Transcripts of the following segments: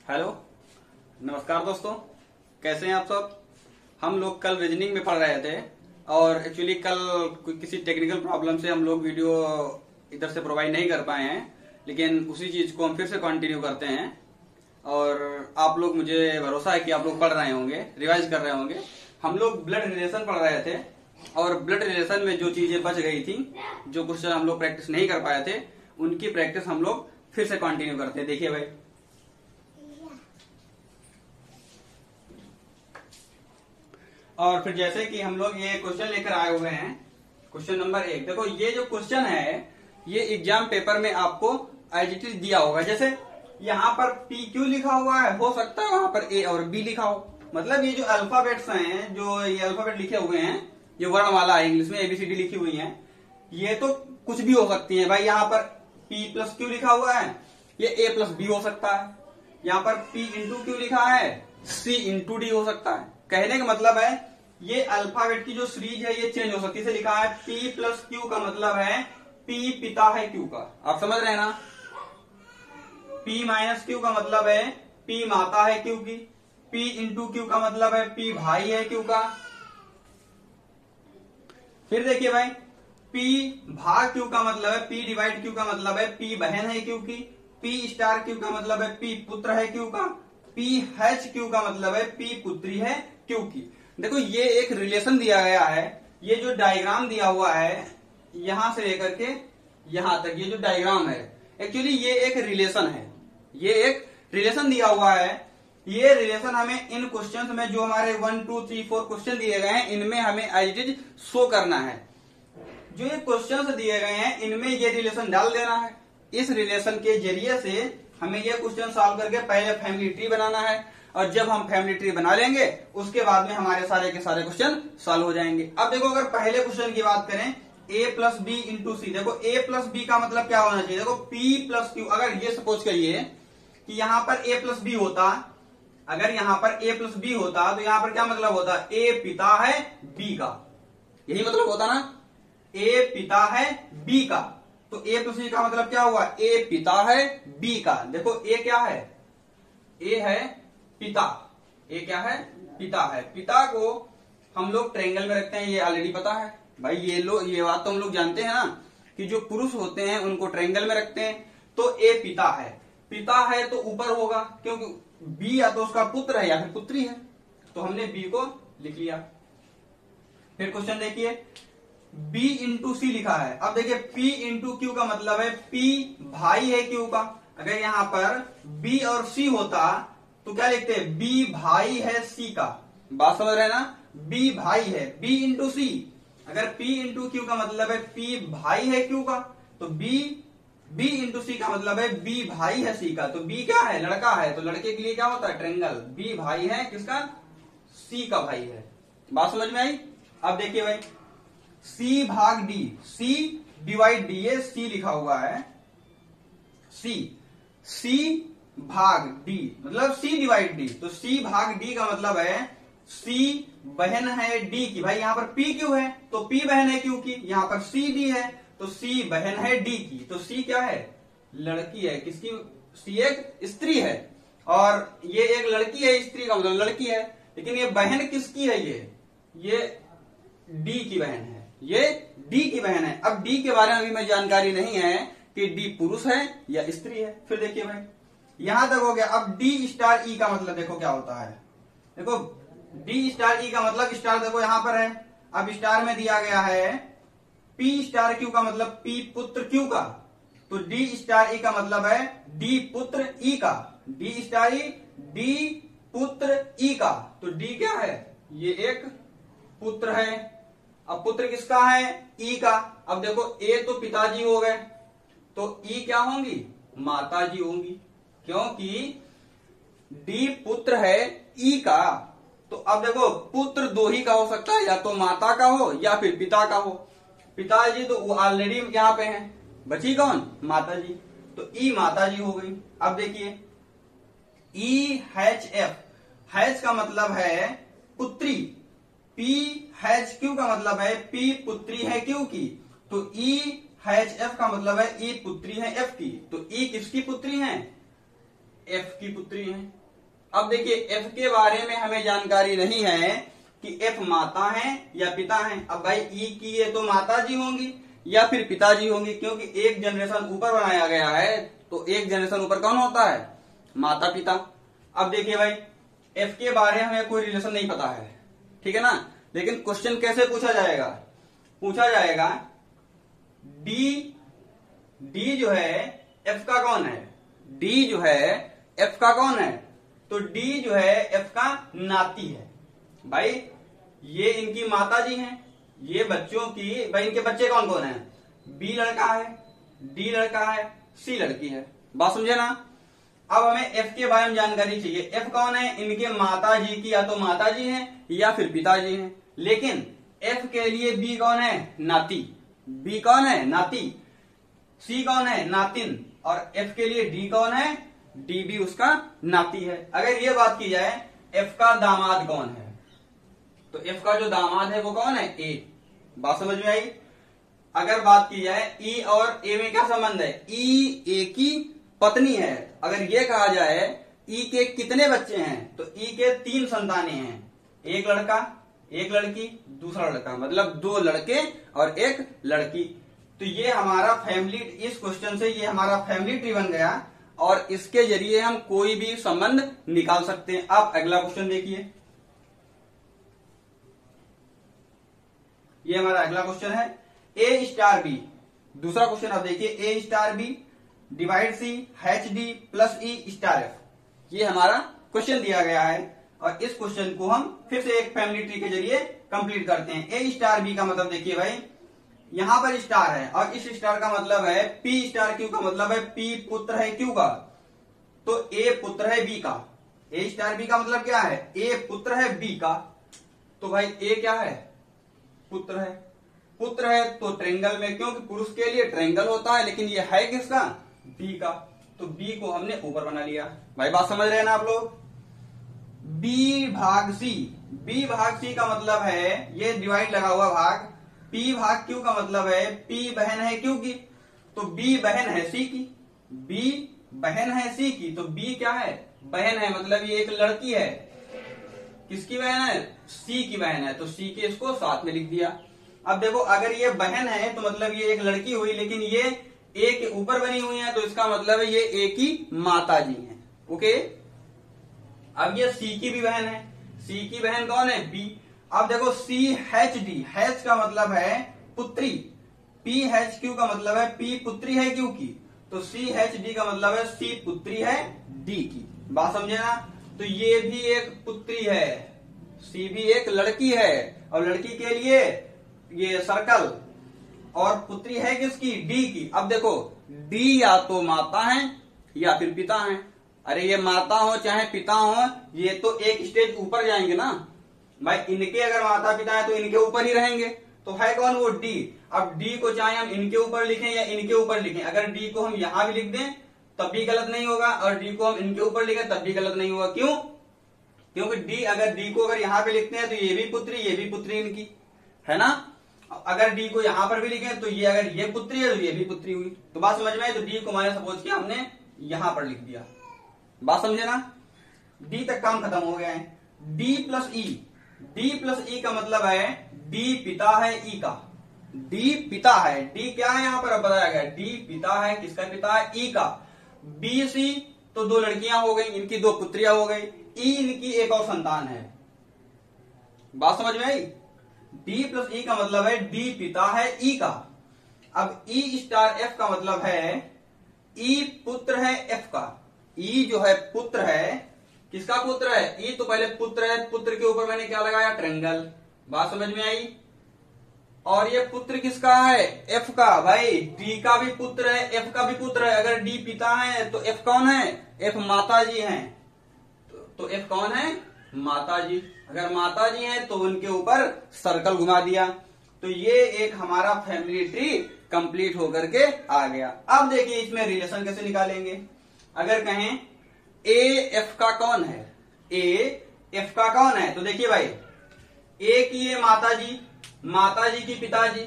Hello, नमस्कार दोस्तों, कैसे हैं आप सब। हम लोग कल रीजनिंग में पढ़ रहे थे और एक्चुअली कल किसी टेक्निकल प्रॉब्लम से हम लोग वीडियो इधर से प्रोवाइड नहीं कर पाए हैं, लेकिन उसी चीज को हम फिर से कंटिन्यू करते हैं। और आप लोग, मुझे भरोसा है कि आप लोग पढ़ रहे होंगे, रिवाइज कर रहे होंगे। हम लोग ब्लड रिलेशन पढ़ रहे थे और ब्लड रिलेशन में जो चीजें बच गई थी, जो क्वेश्चन हम लोग प्रैक्टिस नहीं कर पाए थे, उनकी प्रैक्टिस हम लोग फिर से कंटिन्यू करते हैं। देखिए भाई, और फिर जैसे कि हम लोग ये क्वेश्चन लेकर आए हुए हैं, क्वेश्चन नंबर 1। देखो, ये जो क्वेश्चन है ये एग्जाम पेपर में आपको एज इट इज दिया होगा। जैसे यहाँ पर पी क्यू लिखा हुआ है, हो सकता है वहां पर ए और बी लिखा हो। मतलब ये जो अल्फाबेट्स हैं, जो ये अल्फाबेट लिखे हुए हैं, ये वर्णमाला है, इंग्लिश में एबीसीडी लिखी हुई है, ये तो कुछ भी हो सकती है भाई। यहाँ पर पी प्लस क्यू लिखा हुआ है, ये ए प्लस बी हो सकता है। यहाँ पर पी इंटू क्यू लिखा है, सी इंटू डी हो सकता है। कहने का मतलब है ये अल्फाबेट की जो सीरीज है ये चेंज हो सकती है। इसे लिखा है पी प्लस क्यू का मतलब है पी पिता है क्यू का, आप समझ रहे हैं ना। पी माइनस क्यू का मतलब है पी माता है क्यू की। पी इंटू क्यू का मतलब है पी भाई है क्यू का। फिर देखिए भाई, पी भाग क्यू का मतलब है पी डिवाइड क्यू का मतलब है पी बहन है क्यू की। पी स्टार क्यू का मतलब है पी पुत्र है क्यू का। पी हैच क्यू का मतलब है पी पुत्री है क्यू की। देखो, ये एक रिलेशन दिया गया है। ये जो डायग्राम दिया हुआ है यहां से लेकर के यहां तक, ये जो डायग्राम है एक्चुअली ये एक रिलेशन है। ये एक रिलेशन दिया हुआ है। ये रिलेशन हमें इन क्वेश्चंस में, जो हमारे 1 2 3 4 क्वेश्चन दिए गए हैं, इनमें हमें एज इट इज शो करना है। जो ये क्वेश्चंस दिए गए हैं इनमें ये रिलेशन डाल देना है। इस रिलेशन के जरिए से हमें ये क्वेश्चन सॉल्व करके पहले फैमिली ट्री बनाना है, और जब हम फैमिली ट्री बना लेंगे उसके बाद में हमारे सारे के सारे क्वेश्चन सॉल्व हो जाएंगे। अब देखो, अगर पहले क्वेश्चन की बात करें, a प्लस बी इंटू सी। देखो, a प्लस बी का मतलब क्या होना चाहिए। देखो, p प्लस क्यू, अगर ये सपोज करिए कि यहां पर a प्लस बी होता, अगर यहां पर a प्लस बी होता तो यहां पर क्या मतलब होता, a पिता है b का, यही मतलब होता ना, a पिता है b का। तो a प्लस बी का मतलब क्या हुआ, a पिता है b का। देखो, a क्या है, a है पिता, a क्या है, पिता है। पिता को हम लोग ट्रायंगल में रखते हैं, ये ऑलरेडी पता है भाई। ये बात तो हम लोग जानते हैं ना कि जो पुरुष होते हैं उनको ट्रायंगल में रखते हैं। तो a पिता है, पिता है तो ऊपर होगा, क्योंकि b या तो उसका पुत्र है या फिर पुत्री है, तो हमने b को लिख लिया। फिर क्वेश्चन देखिए, b इंटू सी लिखा है। अब देखिए, p इंटू क्यू का मतलब है p भाई है क्यू का। अगर यहां पर b और c होता तो क्या लिखते हैं, b भाई है c का। बात समझ रहे हैं ना, b भाई है, b इंटू सी। अगर p इंटू क्यू का मतलब है p भाई है क्यू का, तो b इंटू सी का मतलब है b भाई है c का। तो b क्या है, लड़का है, तो लड़के के लिए क्या होता है, ट्रायंगल। b भाई है किसका, c का भाई है। बात समझ में आई। अब देखिए भाई, c भाग d, c डिवाइड d, ये c लिखा हुआ है, c भाग d मतलब c डिवाइड d। तो c भाग d का मतलब है c बहन है d की। भाई यहाँ पर p क्यों है, तो p बहन है क्यों की। यहाँ पर c d है तो c बहन है d की। तो c क्या है, लड़की है। किसकी, c एक स्त्री है, और ये एक लड़की है, स्त्री का मतलब लड़की है। लेकिन ये बहन किसकी है, ये d की बहन है, ये d की बहन है। अब d के बारे में अभी मैं जानकारी नहीं है कि d पुरुष है या स्त्री है। फिर देखिए भाई, यहां तक हो गया। अब d स्टार e का मतलब देखो क्या होता है। देखो, d स्टार e का मतलब, स्टार देखो यहां पर है, अब स्टार में दिया गया है p स्टार q का मतलब p पुत्र q का। तो d स्टार e का मतलब है d पुत्र e का। d स्टार e d पुत्र e का। तो d क्या है, ये एक पुत्र है। अब पुत्र किसका है, e का। अब देखो, a तो पिताजी हो गए, तो e क्या होंगी, माताजी होंगी, क्योंकि d पुत्र है e का। तो अब देखो, पुत्र दो ही का हो सकता है, या तो माता का हो या फिर पिता का हो। पिताजी तो ऑलरेडी यहाँ पे हैं, बची कौन, माताजी। तो ई माताजी हो गई। अब देखिए, ई हैच एफ, हैच का मतलब है पुत्री, पी हैच क्यू का मतलब है पी पुत्री है क्यू की। तो ई हैच एफ का मतलब है ई पुत्री है एफ की। तो ई किसकी पुत्री है, एफ की पुत्री हैं। अब देखिए एफ के बारे में हमें जानकारी नहीं है कि एफ माता है या पिता है। अब भाई ई की ये तो माता जी होंगी या फिर पिताजी होंगी, क्योंकि एक जनरेशन ऊपर बनाया गया है, तो एक जनरेशन ऊपर कौन होता है? माता पिता। अब देखिए भाई एफ के बारे में हमें कोई रिलेशन नहीं पता है, ठीक है ना, लेकिन क्वेश्चन कैसे पूछा जाएगा? पूछा जाएगा डी जो है एफ का कौन है? डी जो है एफ का कौन है? तो डी जो है एफ का नाती है। भाई ये इनकी माता जी हैं, ये बच्चों की, भाई इनके बच्चे कौन कौन है? बी लड़का है, डी लड़का है, सी लड़की है। बात समझे ना? अब हमें एफ के बारे में जानकारी चाहिए। एफ कौन है? इनके माता जी की या तो माता जी है या फिर पिताजी हैं। लेकिन एफ के लिए बी कौन है? नाती। बी कौन है? नाती। सी कौन है? नातिन। और एफ के लिए डी कौन है? डी भी उसका नाती है। अगर ये बात की जाए एफ का दामाद कौन है, तो एफ का जो दामाद है वो कौन है? ए। बात समझ में आई? अगर बात की जाए ई और ए में क्या संबंध है? ई ए की पत्नी है। अगर ये कहा जाए ई के कितने बच्चे हैं, तो ई के 3 संतानें हैं, एक लड़का एक लड़की दूसरा लड़का, मतलब 2 लड़के और 1 लड़की। तो ये हमारा फैमिली, इस क्वेश्चन से ये हमारा फैमिली ट्री बन गया और इसके जरिए हम कोई भी संबंध निकाल सकते हैं। अब अगला क्वेश्चन देखिए, ये हमारा अगला क्वेश्चन है ए स्टार बी। दूसरा क्वेश्चन आप देखिए, A star B divide C H D plus E star F. ये हमारा क्वेश्चन दिया गया है और इस क्वेश्चन को हम फिर से एक फैमिली ट्री के जरिए कंप्लीट करते हैं। ए स्टार बी का मतलब देखिए भाई, यहां पर स्टार है और इस स्टार का मतलब है पी स्टार क्यू का मतलब है पी पुत्र है क्यू का, तो ए पुत्र है बी का। ए स्टार बी का मतलब क्या है? ए पुत्र है बी का। तो भाई ए क्या है? पुत्र है। पुत्र है तो ट्रायंगल में, क्योंकि पुरुष के लिए ट्रायंगल होता है, लेकिन ये है किसका? बी का। तो बी को हमने ऊपर बना लिया। भाई बात समझ रहे हैं ना आप लोग? बी भाग सी। बी भाग सी का मतलब है ये डिवाइड लगा हुआ भाग। पी भाग क्यू का मतलब है पी बहन है क्यू की, तो बी बहन है सी की। बी बहन है सी की, तो बी क्या है? बहन है, मतलब ये एक लड़की है। किसकी बहन है? सी की बहन है, तो सी के इसको साथ में लिख दिया। अब देखो अगर ये बहन है तो मतलब ये एक लड़की हुई, लेकिन ये ए के ऊपर बनी हुई है, तो इसका मतलब है ये ए की माता जी है। ओके, अब ये सी की भी बहन है। सी की बहन कौन है? बी। अब देखो सी एच डी, एच का मतलब है पुत्री, पी एच क्यू का मतलब है पी पुत्री है क्यू की, तो सी एच डी का मतलब है सी पुत्री है डी की। बात समझे ना? तो ये भी एक पुत्री है, सी भी एक लड़की है, और लड़की के लिए ये सर्कल, और पुत्री है किसकी? डी की। अब देखो डी या तो माता है या फिर पिता है। अरे ये माता हो चाहे पिता हो, ये तो एक स्टेज ऊपर जाएंगे ना भाई। इनके अगर माता पिता है तो इनके ऊपर ही रहेंगे, तो है कौन? वो डी। अब डी को चाहे हम इनके ऊपर लिखें या इनके ऊपर लिखें, अगर डी को हम यहां भी लिख दें तब भी गलत नहीं होगा, और डी को हम इनके ऊपर लिखें तब भी गलत नहीं होगा। क्यों? क्योंकि डी को अगर यहां पे लिखते हैं तो ये भी पुत्री इनकी है ना। अगर डी को यहां पर भी लिखें तो ये, अगर ये पुत्री है तो ये भी पुत्री हुई। तो बात समझ में आई? तो डी को मैंने सपोज किया हमने यहां पर लिख दिया। बात समझे ना? डी तक काम खत्म हो गया है। डी प्लस ई। डी प्लस ई का मतलब है डी पिता है ई का। डी पिता है, डी क्या है यहां पर बताया गया? डी पिता है, किसका पिता है? ई का। बी सी तो 2 लड़कियां हो गई, इनकी 2 पुत्रियां हो गई। ई इनकी एक और संतान है। बात समझ में आई? डी प्लस ई का मतलब है डी पिता है ई का। अब ई स्टार एफ का मतलब है ई पुत्र है एफ का। ई जो है पुत्र है, किसका पुत्र है? ई तो पहले पुत्र है, पुत्र के ऊपर मैंने क्या लगाया? ट्रायंगल। बात समझ में आई? और ये पुत्र किसका है? एफ का। भाई डी का भी पुत्र है, एफ का भी पुत्र है। अगर डी पिता है तो एफ कौन है? एफ माता जी है, तो एफ कौन है? माता जी। अगर माता जी है तो उनके ऊपर सर्कल घुमा दिया। तो ये एक हमारा फैमिली ट्री कंप्लीट होकर के आ गया। अब देखिए इसमें रिलेशन कैसे निकालेंगे। अगर कहें ए एफ का कौन है? ए एफ का कौन है? तो देखिए भाई, ए की ये माता जी की पिताजी,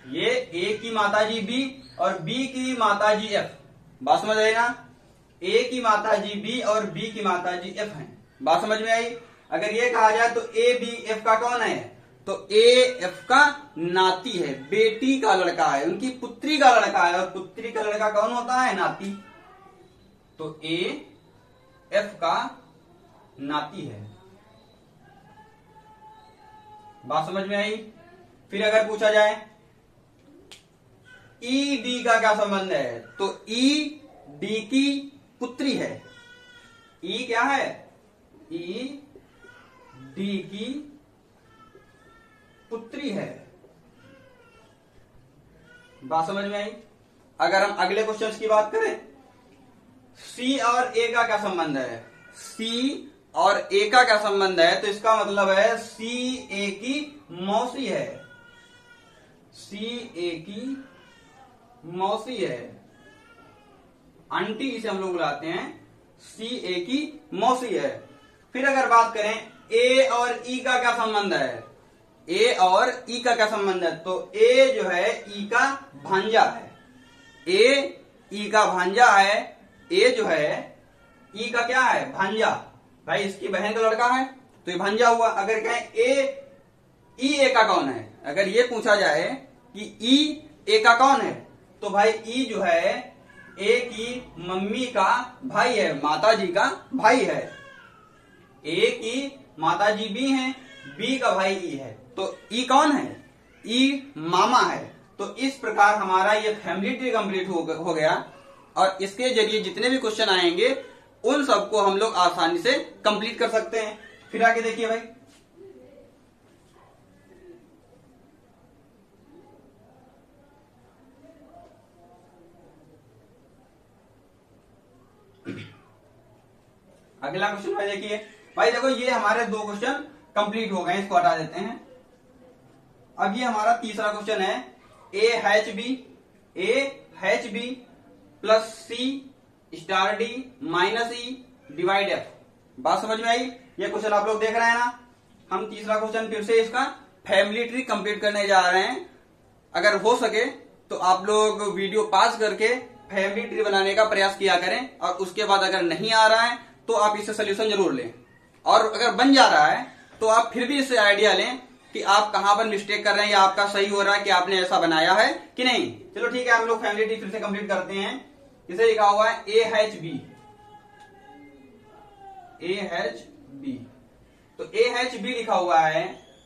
ये ए की माताजी बी और बी की माताजी एफ। बात समझ आई ना? ए की माताजी बी और बी की माताजी एफ है। बात समझ में आई? अगर ये कहा जाए तो ए बी एफ का कौन है, तो ए एफ का नाती है, बेटी का लड़का है, उनकी पुत्री का लड़का है, और पुत्री का लड़का कौन होता है, नाती। तो ए एफ का नाती है। बात समझ में आई? फिर अगर पूछा जाए ई डी का क्या संबंध है, तो ई डी की पुत्री है। ई क्या है, ई डी की पुत्री है। बात समझ में आई? अगर हम अगले क्वेश्चन की बात करें, सी और ए का क्या संबंध है, सी और ए का क्या संबंध है, तो इसका मतलब है सी ए की मौसी है, सी ए की मौसी है, आंटी जिसे हम लोग बुलाते हैं, सी ए की मौसी है। फिर अगर बात करें ए और ई का क्या संबंध है, ए और ई का क्या संबंध है, तो ए जो है ई का भांजा है, ए ई का भांजा है, ए जो है ई का क्या है, भांजा। भाई इसकी बहन का लड़का है तो ये भांजा हुआ। अगर कहें ए का कौन है, अगर ये पूछा जाए कि ई ए का कौन है, तो भाई ई जो है ए की मम्मी का भाई है, माताजी का भाई है। ए की माताजी बी है, बी का भाई ई है, तो ई कौन है, ई मामा है। तो इस प्रकार हमारा ये फैमिली ट्री कंप्लीट हो गया, और इसके जरिए जितने भी क्वेश्चन आएंगे उन सबको हम लोग आसानी से कंप्लीट कर सकते हैं। फिर आगे देखिए भाई, अगला क्वेश्चन भाई देखिए। भाई देखो ये हमारे दो क्वेश्चन कंप्लीट हो गए, इसको हटा देते हैं। अब ये हमारा तीसरा क्वेश्चन है, A H B plus C star D minus E divide F. बात समझ में आई? ये क्वेश्चन आप लोग देख रहे हैं ना। हम तीसरा क्वेश्चन फिर से इसका फैमिली ट्री कंप्लीट करने जा रहे हैं। अगर हो सके तो आप लोग वीडियो पॉज करके फैमिली ट्री बनाने का प्रयास किया करें, और उसके बाद अगर नहीं आ रहा है तो आप इससे सोल्यूशन जरूर लें, और अगर बन जा रहा है तो आप फिर भी इससे आइडिया लें कि आप कहां पर मिस्टेक कर रहे हैं, या आपका सही हो रहा है कि आपने ऐसा बनाया है कि नहीं। चलो ठीक है, हम लोग फैमिली ट्री फिर से कंप्लीट करते हैं। इसे लिखा हुआ है ए एच बी, तो ए एच बी लिखा हुआ है,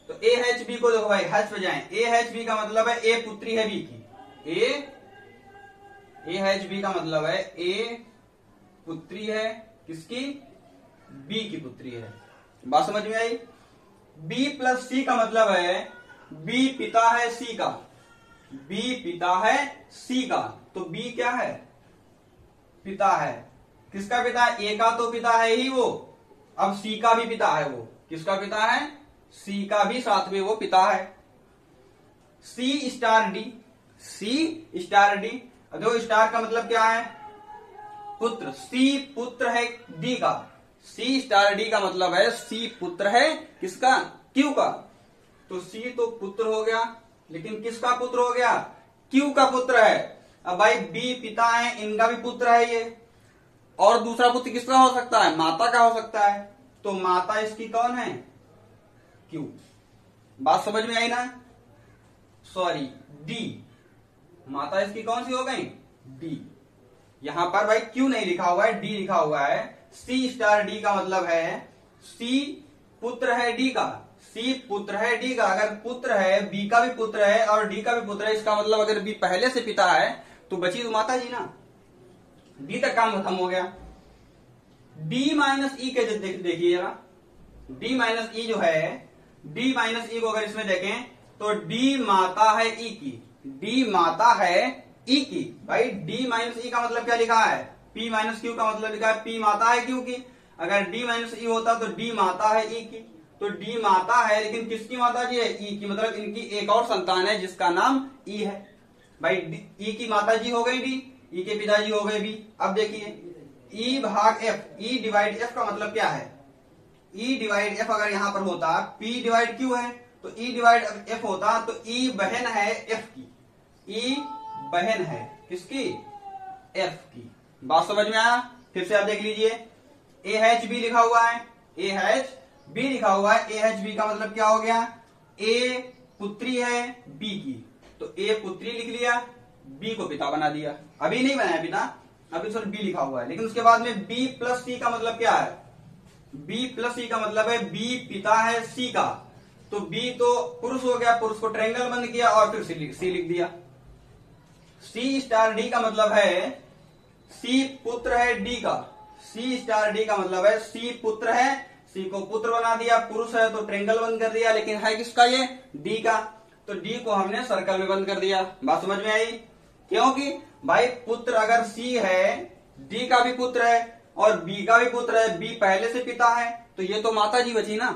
तो ए एच बी को देखो भाई एच पे जाए, ए एच बी का मतलब है ए पुत्री है बी की, ए एच बी का मतलब है ए पुत्री है किसकी, बी की पुत्री है। बात समझ में आई? बी प्लस सी का मतलब है बी पिता है सी का, बी पिता है सी का, तो बी क्या है, पिता है। किसका पिता है, ए का तो पिता है ही वो, अब सी का भी पिता है वो। किसका पिता है, सी का भी साथ में वो पिता है। सी स्टार डी, सी स्टार डी, देखो स्टार का मतलब क्या है, पुत्र। सी पुत्र है डी का, सी स्टार डी का मतलब है सी पुत्र है किसका, क्यू का। तो सी तो पुत्र हो गया, लेकिन किसका पुत्र हो गया, क्यू का पुत्र है। अब भाई बी पिता है, इनका भी पुत्र है ये, और दूसरा पुत्र किसका हो सकता है, माता का हो सकता है। तो माता इसकी कौन है, क्यू। बात समझ में आई ना, सॉरी डी, माता इसकी कौन सी हो गई, डी। यहां पर भाई क्यू नहीं लिखा हुआ है, डी लिखा हुआ है। सी स्टार डी का मतलब है सी पुत्र है डी का, सी पुत्र है डी का। अगर पुत्र है, बी का भी पुत्र है और डी का भी पुत्र है, इसका मतलब अगर बी पहले से पिता है तो बची तो माता जी ना, डी तक काम खत्म हो गया। डी माइनस ई के देखिए जरा, डी माइनस ई जो है, डी माइनस ई को अगर इसमें देखें तो डी माता है ई की, डी माता है ई की। भाई डी माइनस ई का मतलब क्या लिखा है, पी माइनस क्यू का मतलब लिखा है पी माता है क्यू की। अगर डी माइनस ई होता तो डी माता है ई की, तो डी माता है, लेकिन किसकी माता जी है, ई की। मतलब इनकी एक और संतान है जिसका नाम ई है। भाई ई की माता जी हो गई डी, ई के पिताजी हो गए बी। अब देखिए ई भाग एफ, ई डिवाइड एफ का मतलब क्या है, ई डिवाइड एफ अगर यहां पर होता, पी डिवाइड क्यू है तो ई डिवाइड एफ होता, तो ई बहन है एफ की, ई बहन है किसकी, एफ की। बात समझ में आया? फिर से आप देख लीजिए, AHB लिखा हुआ है, AHB लिखा हुआ है। AHB का मतलब क्या हो गया, A पुत्री है B की, तो A पुत्री लिख लिया, B को पिता बना दिया। अभी नहीं बनाया पिता, अभी सिर्फ B लिखा हुआ है। लेकिन उसके बाद में B प्लस C का मतलब क्या है, B प्लस C का मतलब है B पिता है C का, तो B तो पुरुष हो गया, पुरुष को ट्रायंगल बंद किया और फिर C लिख दिया। C स्टार D का मतलब है C पुत्र है D का, C स्टार D का मतलब है C पुत्र है, C को पुत्र बना दिया, पुरुष है तो ट्रायंगल बंद कर दिया, लेकिन है किसका ये, D का, तो D को हमने सर्कल में बंद कर दिया। बात समझ में आई? क्योंकि भाई पुत्र अगर C है, D का भी पुत्र है और B का भी पुत्र है, B पहले से पिता है, तो ये तो माता जी बची ना,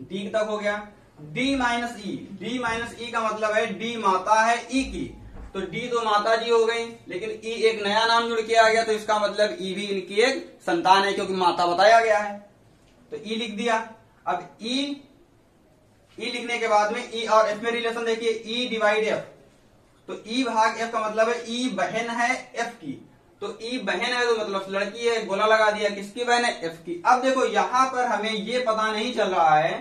D तक हो गया। D माइनस ई का मतलब है D माता है E की, तो D तो माता जी हो गई, लेकिन E एक नया नाम जुड़ के आ गया, तो इसका मतलब E भी इनकी एक संतान है, क्योंकि माता बताया गया है, तो E लिख दिया। अब E लिखने के बाद में E और F में रिलेशन देखिए, E डिवाइड F, तो E भाग F का मतलब है E बहन है F की, तो E बहन है तो मतलब लड़की है, गोला लगा दिया, किसकी बहन है, F की। अब देखो यहां पर हमें ये पता नहीं चल रहा है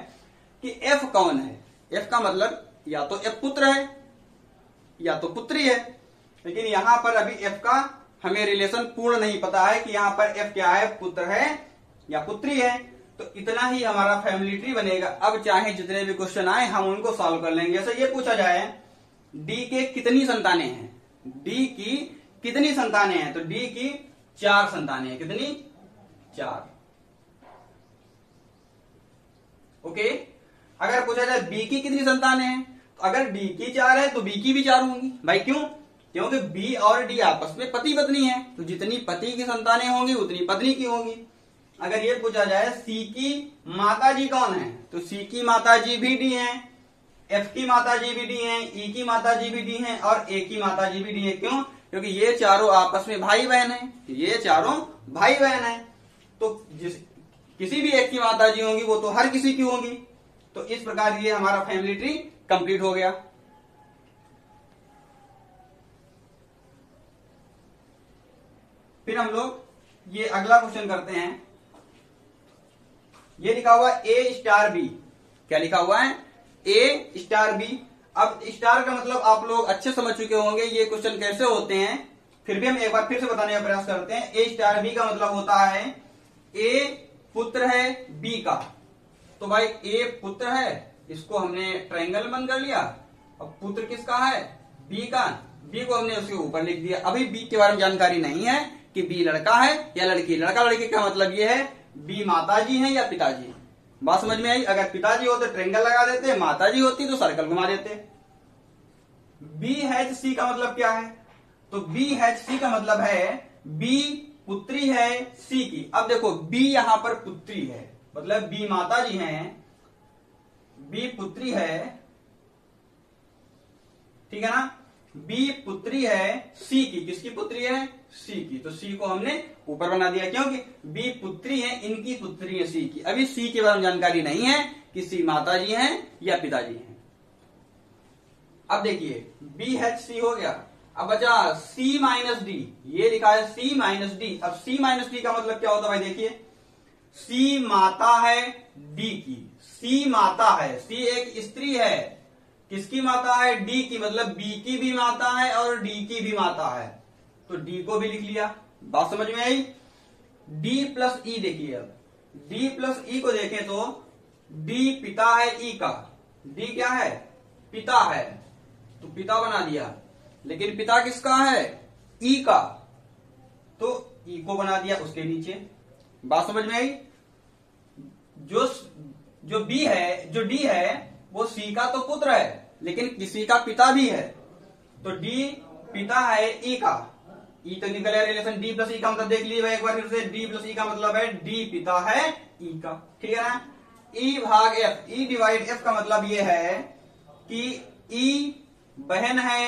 कि F कौन है। F का मतलब या तो F पुत्र है या तो पुत्री है, लेकिन यहां पर अभी F का हमें रिलेशन पूर्ण नहीं पता है कि यहां पर F क्या है, पुत्र है या पुत्री है। तो इतना ही हमारा फैमिली ट्री बनेगा। अब चाहे जितने भी क्वेश्चन आए हम उनको सॉल्व कर लेंगे। जैसे ये पूछा जाए D के कितनी संतानें हैं, D की कितनी संतानें हैं, तो D की 4 संतानें हैं। कितनी? 4। ओके। अगर पूछा जाए B की कितनी संतानें हैं, तो अगर D की 4 है तो B की भी 4 होंगी। भाई क्यों? क्योंकि B और D आपस में पति पत्नी है, तो जितनी पति की संतानें होंगी उतनी पत्नी की होंगी। अगर ये पूछा जाए C की माताजी कौन है, तो C की माताजी भी D है, F की माताजी भी D है, E की माताजी भी D है और A की माताजी भी D है। क्यों? क्योंकि ये चारों आपस में भाई बहन है, ये चारों भाई बहन है, तो किसी भी एक की माताजी होंगी वो तो हर किसी की होंगी। तो इस प्रकार ये हमारा फैमिली ट्री कंप्लीट हो गया। फिर हम लोग ये अगला क्वेश्चन करते हैं। ये लिखा हुआ A स्टार B, क्या लिखा हुआ है, A स्टार B। अब स्टार का मतलब आप लोग अच्छे समझ चुके होंगे ये क्वेश्चन कैसे होते हैं, फिर भी हम एक बार फिर से बताने का प्रयास करते हैं। A स्टार B का मतलब होता है A पुत्र है B का, तो भाई A पुत्र है, इसको हमने ट्रायंगल बंद कर लिया। अब पुत्र किसका है, B का, B को हमने उसके ऊपर लिख दिया। अभी B के बारे में जानकारी नहीं है कि B लड़का है या लड़की। लड़का लड़की का मतलब ये है B माताजी है या पिताजी। बात समझ में आई? अगर पिताजी होते ट्रायंगल लगा देते, माताजी होती तो सर्कल घुमा देते। BHC का मतलब क्या है, तो BHC का मतलब है B पुत्री है C की। अब देखो B यहां पर पुत्री है, मतलब B माताजी हैं, B पुत्री है, ठीक है ना। B पुत्री है C की, किसकी पुत्री है, C की, तो C को हमने ऊपर बना दिया क्योंकि B पुत्री है, इनकी पुत्री है C की। अभी C के बारे में जानकारी नहीं है कि C माताजी हैं या पिताजी हैं। अब देखिए BHC हो गया। अब बचा C माइनस D, ये लिखा है C माइनस D। अब C माइनस D का मतलब क्या होता है भाई, देखिए C माता है D की, C माता है, C एक स्त्री है, किसकी माता है, D की, मतलब B की भी माता है और D की भी माता है, तो D को भी लिख लिया। बात समझ में आई? D प्लस E देखिए, अब D प्लस E को देखें तो D पिता है E का, D क्या है, पिता है, तो पिता बना दिया। लेकिन पिता किसका है, E का, तो E को बना दिया उसके नीचे। बात समझ में आई? जो B है, जो D है वो C का तो पुत्र है, लेकिन किसी का पिता भी है, तो D पिता है E का, E तो निकल रिलेशन D प्लस E का मतलब देख लीजिए एक बार फिर से। D प्लस E का मतलब है D पिता है E का, ठीक है ना। E भाग F, E डिवाइड F का मतलब ये है कि E बहन है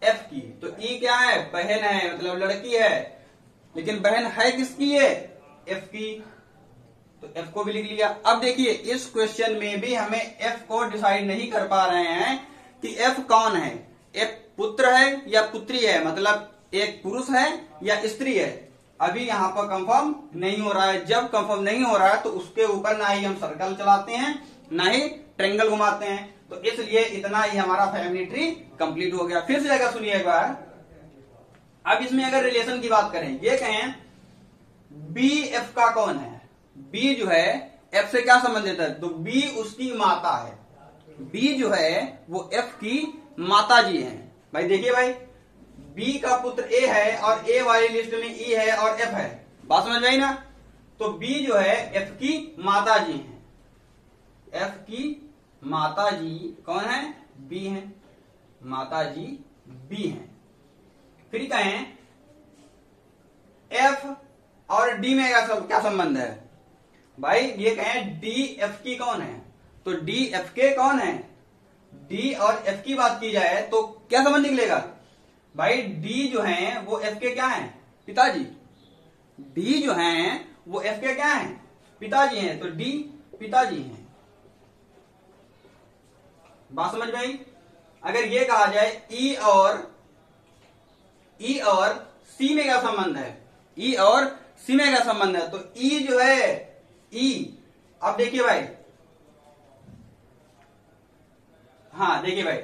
F की, तो E क्या है, बहन है, मतलब लड़की है, लेकिन बहन है किसकी है, F की, तो F को भी लिख लिया। अब देखिए इस क्वेश्चन में भी हमें F को डिसाइड नहीं कर पा रहे हैं कि F कौन है, F पुत्र है या पुत्री है, मतलब एक पुरुष है या स्त्री है। अभी यहाँ पर कंफर्म नहीं हो रहा है। जब कंफर्म नहीं हो रहा है तो उसके ऊपर ना ही हम सर्कल चलाते हैं ना ही ट्रायंगल घुमाते हैं। तो इसलिए इतना ही हमारा फैमिली ट्री कंप्लीट हो गया। फिर से अगर सुनिए एक बार, अब इसमें अगर रिलेशन की बात करें, ये कहें बी एफ का कौन है, बी जो है एफ से क्या संबंधित है, तो बी उसकी माता है। बी जो है वो एफ की माता जी है। भाई देखिए भाई, बी का पुत्र ए है और ए वाली लिस्ट में ई है और एफ है, बात समझ में आई ना। तो बी जो है एफ की माता जी है। एफ की माता जी कौन है, बी है, माता जी बी है। फिर कहें एफ और डी में क्या संबंध है, भाई ये कहें डी एफ की कौन है, तो डी एफ के कौन है, डी और एफ की बात की जाए तो क्या समझ निकलेगा, भाई डी जो है वो एफ के क्या है, पिताजी। डी जो है वो एफ के क्या है, पिताजी हैं, तो डी पिताजी हैं। बात समझ में आई। अगर ये कहा जाए ई और सी में क्या संबंध है, ई और सी में क्या संबंध है, तो ई जो है ई, अब देखिए भाई, हाँ देखिए भाई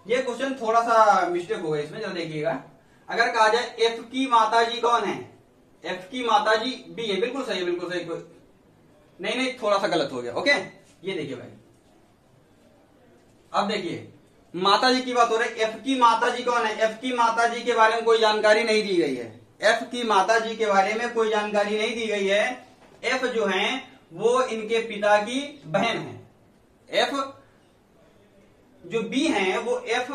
ये क्वेश्चन थोड़ा सा मिस्टेक हो गया इसमें, जरा देखिएगा। अगर कहा जाए एफ की माताजी कौन है, एफ की माताजी बी है, बिल्कुल सही, बिल्कुल सही, कोई नहीं थोड़ा सा गलत हो गया। ओके, ये देखिए भाई, अब देखिए माताजी की बात हो रही है, एफ की माताजी कौन है, एफ की माताजी के बारे में कोई जानकारी नहीं दी गई है। एफ की माताजी के बारे में कोई जानकारी नहीं दी गई है। एफ जो है वो इनके पिता की बहन है। एफ जो बी है वो एफ,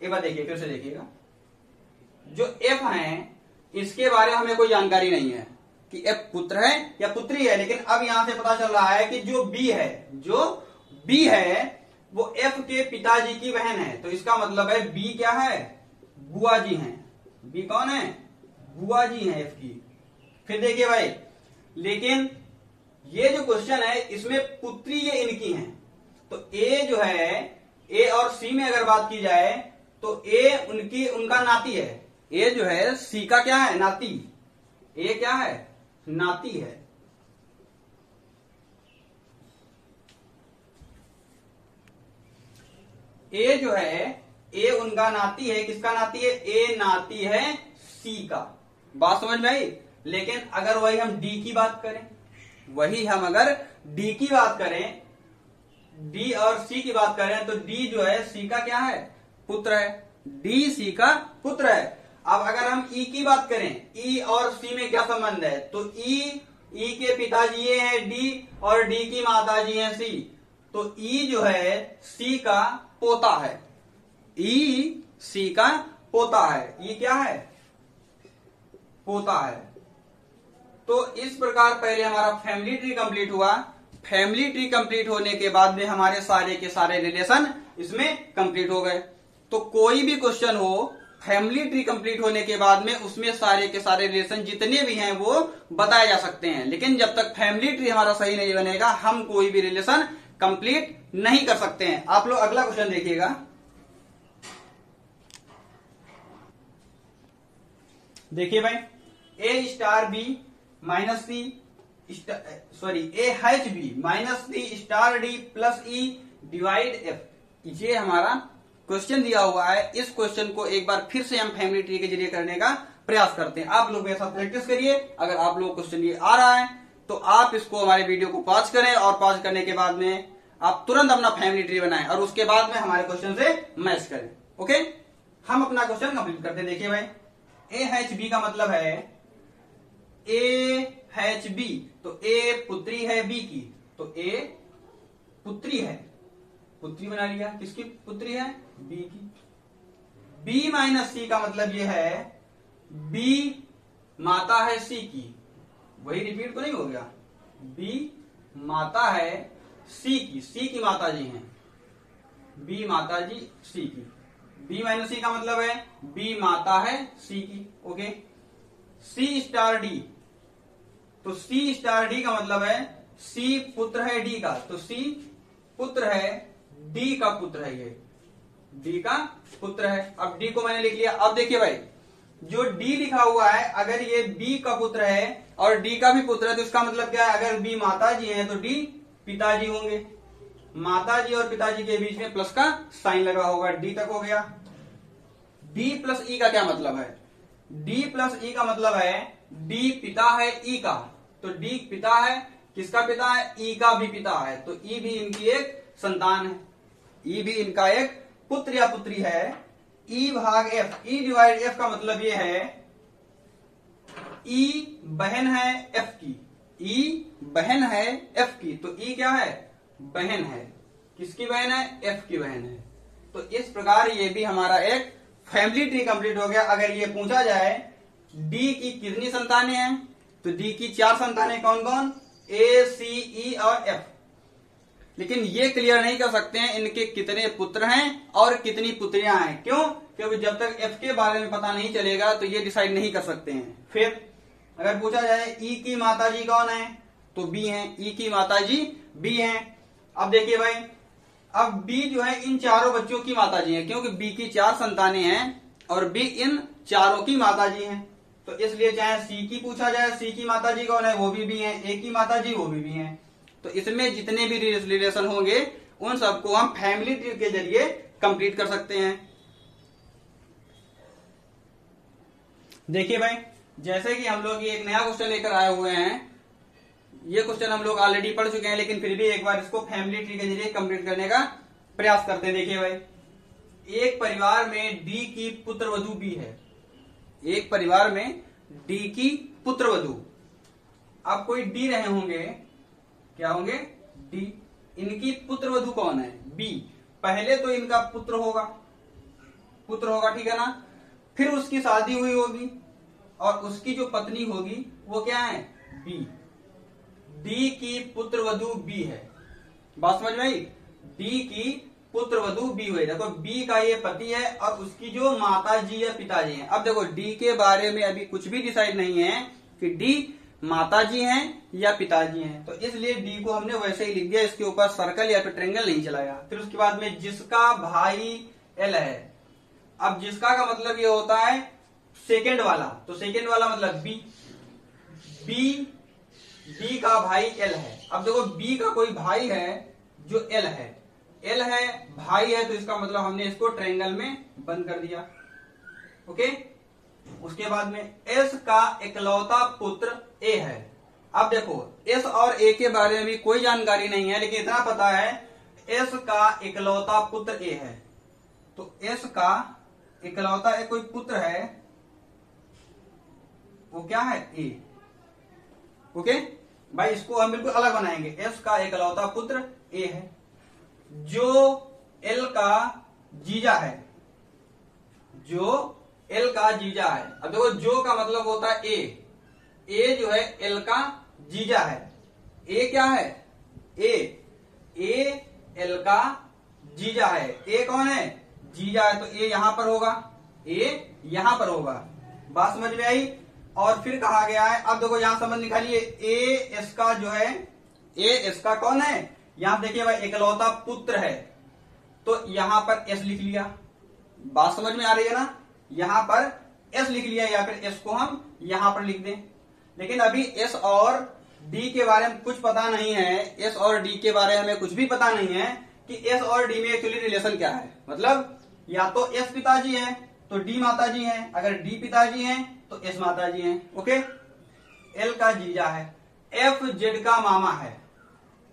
एक बार देखिए फिर से देखिएगा, जो एफ है इसके बारे में हमें कोई जानकारी नहीं है कि एफ पुत्र है या पुत्री है। लेकिन अब यहां से पता चल रहा है कि जो बी है वो एफ के पिताजी की बहन है। तो इसका मतलब है बी क्या है, बुआ जी हैं। बी कौन है, बुआ जी हैं एफ की। फिर देखिए भाई, लेकिन ये जो क्वेश्चन है इसमें पुत्री ये इनकी हैं। तो ए जो है, ए और सी में अगर बात की जाए तो ए उनका नाती है। ए जो है सी का क्या है, नाती। ए क्या है, नाती है। ए जो है, ए उनका नाती है, किसका नाती है, ए नाती है सी का। बात समझ में आई। लेकिन अगर वही हम डी की बात करें, डी और सी की बात करें तो डी जो है सी का क्या है, पुत्र है। डी सी का पुत्र है। अब अगर हम ई की बात करें, ई और सी में क्या संबंध है, तो ई के पिताजी ये है डी और डी की माताजी है सी। तो ई जो है सी का पोता है। ई सी का पोता है। ई क्या है, पोता है। तो इस प्रकार पहले हमारा फैमिली ट्री कंप्लीट हुआ। फैमिली ट्री कंप्लीट होने के बाद में हमारे सारे के सारे रिलेशन इसमें कंप्लीट हो गए। तो कोई भी क्वेश्चन हो, फैमिली ट्री कंप्लीट होने के बाद में उसमें सारे के सारे रिलेशन जितने भी हैं वो बताए जा सकते हैं। लेकिन जब तक फैमिली ट्री हमारा सही नहीं बनेगा हम कोई भी रिलेशन कंप्लीट नहीं कर सकते हैं। आप लोग अगला क्वेश्चन देखिएगा। देखिए भाई, A star B minus C A H B minus C star D plus E divide F, ये हमारा क्वेश्चन दिया हुआ है। इस क्वेश्चन को एक बार फिर से हम फैमिली ट्री के जरिए करने का प्रयास करते हैं। आप लोग मेरे साथ प्रैक्टिस करिए। अगर आप लोग क्वेश्चन ये आ रहा है तो आप इसको हमारे वीडियो को पॉज करें और पॉज करने के बाद में आप तुरंत अपना फैमिली ट्री बनाएं और उसके बाद में हमारे क्वेश्चन से मैच करें। ओके, हम अपना क्वेश्चन कंप्लीट करते हैं। देखिए भाई, ए हैच बी का मतलब है ए हैच बी, तो ए पुत्री है बी की, तो ए पुत्री है, पुत्री बना लिया। किसकी पुत्री है, बी की। बी माइनस सी का मतलब ये है बी माता है सी की। वही रिपीट तो नहीं हो गया, बी माता है सी की माता जी हैं, बी माता जी सी की। बी माइनस सी का मतलब है बी माता है सी की। ओके, सी स्टार डी, तो सी स्टार डी का मतलब है सी पुत्र है डी का, तो सी पुत्र है डी का पुत्र है, ये डी का पुत्र है। अब डी को मैंने लिख लिया। अब देखिए भाई, जो डी लिखा हुआ है अगर ये बी का पुत्र है और डी का भी पुत्र है तो इसका मतलब क्या है, अगर बी माताजी है तो डी पिताजी होंगे। माताजी और पिताजी के बीच में प्लस का साइन लगा होगा। डी तक हो गया। डी प्लस ई का क्या मतलब है? डी प्लस ई का मतलब है डी पिता है ई का, तो डी पिता है, किसका पिता है? ई का भी पिता है, तो ई भी इनकी एक संतान है, ई भी इनका एक पुत्र या पुत्री है। ई भाग एफ, ई डिवाइड एफ का मतलब ये है ई बहन है एफ की, ई बहन है एफ की, तो ई क्या है? बहन है। किसकी बहन है? एफ की बहन है। तो इस प्रकार ये भी हमारा एक फैमिली ट्री कंप्लीट हो गया। अगर ये पूछा जाए डी की कितनी संतानें हैं, तो डी की 4 संतानें कौन कौन? ए, सी, ई और एफ। लेकिन ये क्लियर नहीं कर सकते हैं इनके कितने पुत्र हैं और कितनी पुत्रियां हैं। क्यों? क्योंकि जब तक एफ के बारे में पता नहीं चलेगा तो ये डिसाइड नहीं कर सकते हैं। फिर अगर पूछा जाए ई की माताजी कौन है, तो बी है। ई की माताजी बी है। अब देखिए भाई, अब बी जो है इन चारों बच्चों की माताजी है, क्योंकि बी की 4 संतानें हैं और बी इन चारों की माताजी हैं। तो इसलिए चाहे सी की पूछा जाए, सी की माताजी कौन है, वो भी है। ए की माताजी वो भी है। तो इसमें जितने भी रिलेशन होंगे उन सबको हम फैमिली ट्री के जरिए कंप्लीट कर सकते हैं। देखिए भाई, जैसे कि हम लोग ये एक नया क्वेश्चन लेकर आए हुए हैं। ये क्वेश्चन हम लोग ऑलरेडी पढ़ चुके हैं, लेकिन फिर भी एक बार इसको फैमिली ट्री के जरिए कंप्लीट करने का प्रयास करते हैं। देखिए भाई, एक परिवार में डी की पुत्रवधू बी है। एक परिवार में डी की पुत्रवधू, अब कोई डी रहे होंगे, क्या होंगे? डी। इनकी पुत्रवधू कौन है? बी। पहले तो इनका पुत्र होगा, ठीक है ना। फिर उसकी शादी हुई होगी और उसकी जो पत्नी होगी वो क्या है? बी। डी की पुत्रवधू बी है। बात समझ में आई? डी की पुत्रवधू बी हुई। देखो बी का ये पति है और उसकी जो माताजी या पिताजी हैं। अब देखो डी के बारे में अभी कुछ भी डिसाइड नहीं है कि डी माताजी हैं या पिताजी हैं, तो इसलिए डी को हमने वैसे ही लिख दिया, इसके ऊपर सर्कल या फिर ट्रेंगल नहीं चलाया। फिर उसके बाद में जिसका भाई एल है। अब जिसका का मतलब ये होता है सेकेंड वाला, तो सेकेंड वाला मतलब बी। बी का भाई एल है। अब देखो बी का कोई भाई है जो एल है, भाई है, तो इसका मतलब हमने इसको ट्रायंगल में बंद कर दिया। ओके। उसके बाद में एस का इकलौता पुत्र ए है। अब देखो एस और ए के बारे में भी कोई जानकारी नहीं है, लेकिन इतना पता है एस का इकलौता पुत्र ए है। तो एस का इकलौता एक कोई पुत्र है, वो क्या है? ए। ओके भाई, इसको हम बिल्कुल अलग बनाएंगे। एस का इकलौता पुत्र ए है जो एल का जीजा है, अब देखो जो का मतलब होता है ए जो है एल का जीजा है। ए क्या है? ए एल का जीजा है। ए कौन है? जीजा है, तो ए यहां पर होगा। बात समझ में आई? और फिर कहा गया है, अब देखो यहां समझ निकालिए, ए इसका जो है, ए इसका कौन है? यहां देखिए भाई, इकलौता पुत्र है, तो यहां पर एस लिख लिया। बात समझ में आ रही है ना? यहां पर एस लिख लिया, या फिर एस को हम यहां पर लिख दें। लेकिन अभी एस और डी के बारे में कुछ पता नहीं है। एस और डी के बारे में हमें कुछ भी पता नहीं है कि एस और डी में एक्चुअली रिलेशन क्या है। मतलब या तो एस पिताजी है तो डी माताजी है, अगर डी पिताजी है तो एस माताजी है। ओके। एल का जीजा है, एफ जेड का मामा है।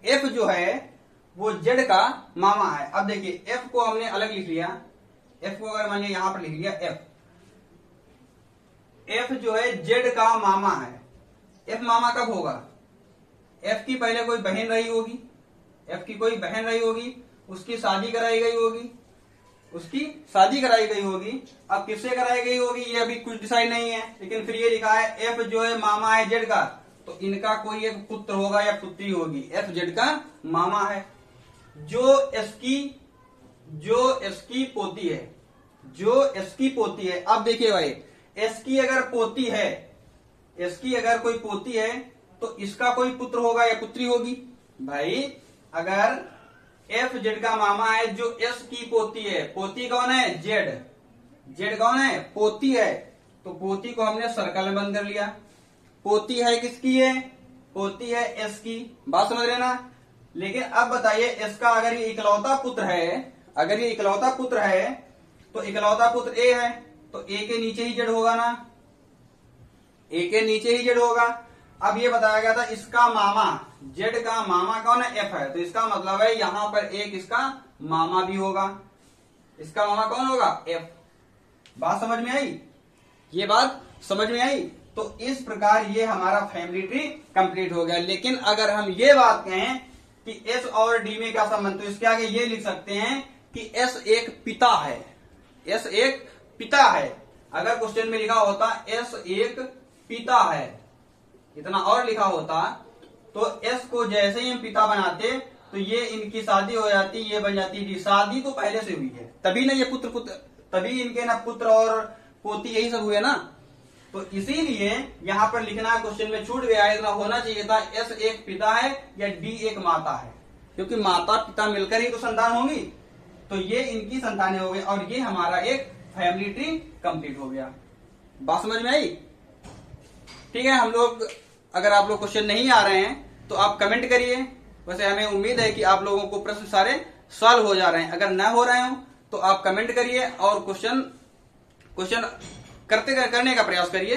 एफ जो है वो जेड का मामा है। अब देखिए एफ को हमने अलग लिख लिया, एफ को अगर मान लिया यहां पर लिख लिया एफ जो है जेड का मामा है। एफ मामा कब होगा? एफ की पहले कोई बहन रही होगी, उसकी शादी कराई गई होगी। अब किससे कराई गई होगी ये अभी कुछ डिसाइड नहीं है, लेकिन फिर ये लिखा है एफ जो है मामा है जेड का, तो इनका कोई एक पुत्र होगा या पुत्री होगी। एफ जेड का मामा है। जो इसकी पोती है, अब देखिए भाई, इसकी अगर कोई पोती है तो इसका कोई पुत्र होगा या पुत्री होगी। भाई अगर एफ जेड का मामा है जो एस की पोती है, पोती कौन है? जेड कौन है? पोती है, तो पोती को हमने सर्कल में बंद कर लिया। पोती है किसकी है? पोती है एस की। बात समझ रहे ना? लेकिन अब बताइए इसका अगर ये इकलौता पुत्र है, अगर ये इकलौता पुत्र है तो इकलौता पुत्र ए है, तो ए के नीचे ही जेड होगा ना, ए के नीचे ही जेड होगा। अब ये बताया गया था इसका मामा, जेड का मामा कौन है? एफ है, तो इसका मतलब है यहां पर एक इसका मामा भी होगा। इसका मामा कौन होगा? एफ। बात समझ में आई? ये बात समझ में आई? तो इस प्रकार ये हमारा फैमिली ट्री कंप्लीट हो गया। लेकिन अगर हम ये बात कहें कि एस और डी में क्या संबंध, तो इसके आगे ये लिख सकते हैं कि एस एक पिता है, एस एक पिता है। अगर क्वेश्चन में लिखा होता एस एक पिता है, इतना और लिखा होता, तो एस को जैसे ही हम पिता बनाते तो ये इनकी शादी हो जाती, ये बन जाती डी। शादी तो पहले से हुई है, तभी ना ये पुत्र पुत्र, तभी इनके ना पुत्र और पोती यही सब हुए ना। तो इसीलिए यहां पर लिखना क्वेश्चन में छूट गया है, इतना होना चाहिए था एस एक पिता है या डी एक माता है, क्योंकि माता पिता मिलकर ही तो संतान होंगी। तो ये इनकी संतानें हो गई और ये हमारा एक फैमिली ट्री कंप्लीट हो गया। बात समझ में आई? ठीक है, हम लोग, अगर आप लोग क्वेश्चन नहीं आ रहे हैं तो आप कमेंट करिए। वैसे हमें उम्मीद है कि आप लोगों को प्रश्न सारे सॉल्व हो जा रहे हैं। अगर न हो रहे हो तो आप कमेंट करिए और क्वेश्चन करने का प्रयास करिए।